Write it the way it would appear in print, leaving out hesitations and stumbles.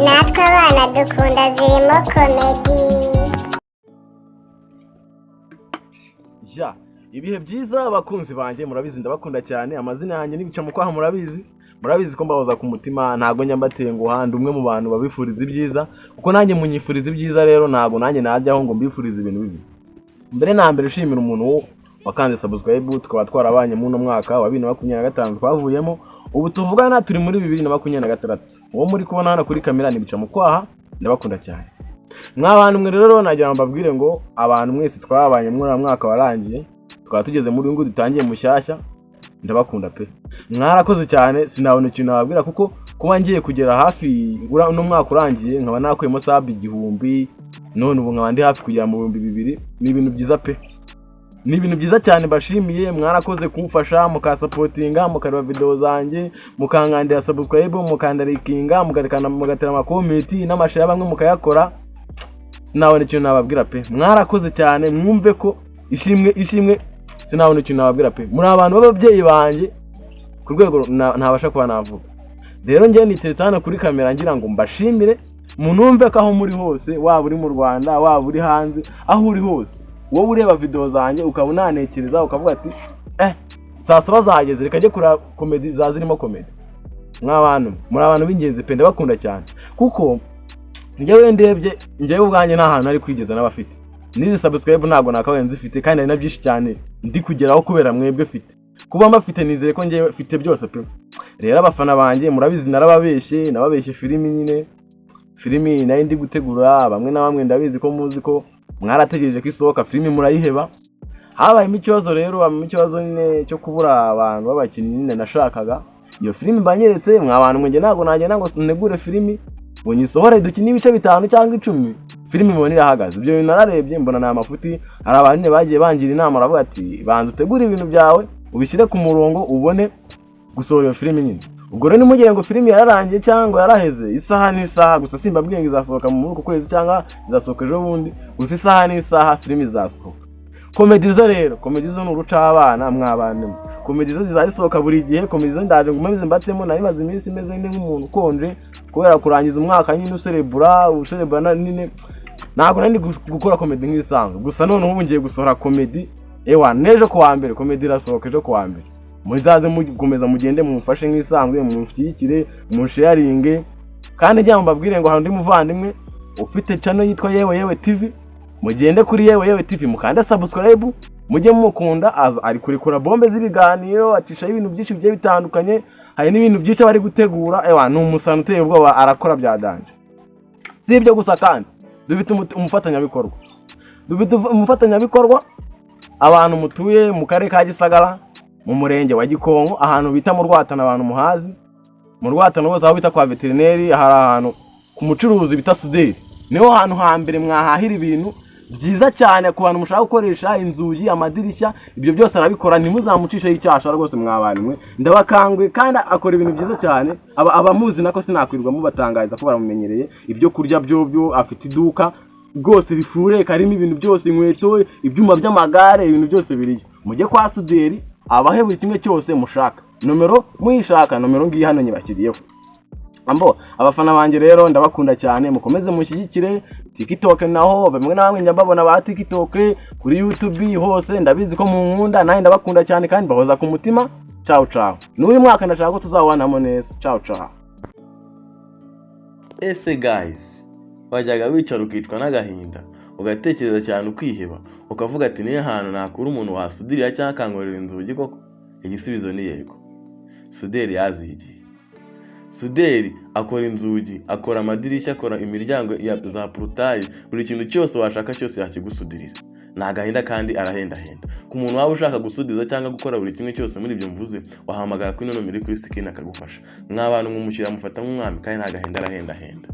natwe abana dukunda zirimo komedi. Ja, ibihe byiza abakunzi banjye murabizi ndabakunda cyane. Amazina yanjye nibica mu kwaha murabizi ko mbahoza ku mutima, ntago njya mbatenguha, ndi umwe mu bantu babifuriza ibyiza kuko nanjye munyifuriza ibyiza, rero ntago nanjye najyaho ngo mbifurize ibintu bibi. Mbere na mbere shimira umuntu wakanze subscribe, tukaba twarabanye mu mwaka wa 2025 twavuyemo, ubu tuvugana turi muri 2026. Uwo muri kubona hano kuri kamera nibica mu kwaha, ndabakunda cyane. Mwabantu mwe rero nagira mbabwire ngo abantu mwese twabanye muri mwaka warangiye, tukaba tugeze muri ngo dutangiye mushyashya, ndabakunda pe. Mwarakoze cyane, sinabona ikintu nababwira kuko kuba ngiye kugera hafi no mwaka urangiye nkaba nakuyemo sub 1000, none ubu nkaba ndi hafi kugera mu 2000. Ni ibintu byiza pe, ni ibintu byiza cyane. Bashimiye, mwarakoze kumfasha, mukasupportinga, mukareba video zanjye, mukankandira subscribe, mukandarikinga, mugatera ama comment n'amashare bamwe mukayakora. Sinabona ikintu nababwira pe, mwarakoze cyane. Mwumve ko ishimwe sinabona ikintu nababwira pe. Muri abantu b'ababyeyi banjye ku rwego ntabasha kuba navuga. Rero njye niteretse hano kuri kamera ngira ngo mbashimire, munumve ko aho muri hose, waba uri mu Rwanda, waba uri hanze, aho uri hose, wowe ureba video zanjye ukaba unanekereza ukavuga ati saa saba zageze reka njye kura comedy zazirimo comedy. Mwabantu muri abantu b'ingenzi pe, ndabakunda cyane kuko njyewe ndebye njyewe ubwanjye nta hantu ari kwigeza n'abafite nizi subscribe, ntago nakabaye nzifite kandi ari na byinshi cyane ndi kugeraho kubera mwebwe fite. Kuba mbafite nizeye ko njyewe mfite byose pe. Rero abafana banjye murabizi nababeshye filimi nyine, filimi nayo ndi gutegura, bamwe na bamwe ndabizi ko muzi ko mwarategereje ko isohoka, filimi murayiheba. Habaye ikibazo rero, ikibazo nyine cyo kubura abantu b'abakinnyi nyine nashakaga. Iyo filimi mbanyeretse mwabantu mwe, ntago nagenda ngo negure filimi ngo nyisohore dukine ibice 5 cyangwa 10, filimi mbona irahagaze. Ibyo bintu nararebye mbona na mafuti, hari abantu bagiye bangira inama aravuga ati banza utegure ibintu byawe ubishyire ku murongo ubone gusohora iyo filimi nyine. Ubwo rero nimugire ngo filimi yararangiye cyangwa yaraheze, isaha n'isaha gusa simbabwiye ngo izasohoka mu kwezi cyangwa izasohoka ejo bundi, gusa isaha n'isaha filimi izasohoka. Comedy zo rero, comedy zo n'uruca abana mwabane. Comedy zo zizasohoka buri gihe, comedy zo ndaje ngumeze mbatemo, nari maze iminsi meze nk'umuntu ukonje kubera kurangiza umwaka nyine userebura nine. Ntago nandi gukora comedy nk'isanzwe, gusa none ubu ngiye gusohora comedy nejo ku wa mbere. Comedy irasohoka ejo ku wa mbere, muzaze mukomeza mugende mumfashe nk'isanzwe, mumfyikire, munsharinge. Kandi njya mbabwire ngo handi muvandimwe ufite channel yitwa Yewe TV, mugende kuri Yewe TV mukanda subscribe, mujye mukunda. Ari kurikura bombe z'ibiganiro, acisha ibintu byinshi bigiye bitandukanye, hari n'ibintu byinshi bari gutegura. Ni umusano uteye ubwoba, arakora bya danje. Si ibyo gusa kandi dufite umufatanyabikorwa, abantu mutuye mu karere ka Gisagara, mu murenge wa Gikonko, ahantu bita mu Rwatana. Abantu muhazi mu Rwatana bose aho bita kwa veterineri, hari ahantu ku mucuruzi bita Suderi, niho hantu hambere mwahahira ibintu byiza cyane ku bantu mushaka gukoresha inzugi, amadirishya, ibyo byose arabikora. Ntimuzamucishe icyasha rwose mwabanimwe, ndabakangwe. Kandi akora ibintu byiza cyane. Abamuzi nako sinakwirwa mubatangariza ko baramumenyereye. Ibyo kurya byo afite iduka rwose rifure, karimo ibintu byose, inkweto, ibyuma by'amagare, ibintu byose biriyo. Mujye kwa Suderi abahe buri kimwe cyose mushaka. Nomero muyishaka, nomero ngiye hano nyibakiriyeho. Abafana banjye rero ndabakunda cyane, mukomeze mushyigikire. TikTok naho bamwe na bamwe njyambabona ba TikTok, kuri YouTube hose ndabizi ko mu nkunda, naye ndabakunda cyane kandi bahoza ku mutima. Ciao. N'uyu mwaka ndashaka ko tuzawanamo neza. Ciao. Ese guys, wajyaga wicara ukicwa n'agahinda ugatekereza cyane ukiheba, ukavuga ati niye hantu nakura umuntu wasudiriya cyangwa akankorera inzugi koko? Igisubizo ni yego. Suderi yazigiye. Suderi akora inzugi, akora amadirishya, akora imiryango za porutayi, buri kintu cyose washaka cyose yakigusudirira. Nta gahinda kandi arahendahenda. Ku muntu waba ushaka gusudiza cyangwa gukora buri kimwe cyose muri ibyo mvuze, wahamagara kuri nomero iri kuri screen akagufasha. Mw'abantu mwumushyira mufata nk'umwami kandi nta gahinda arahendahenda.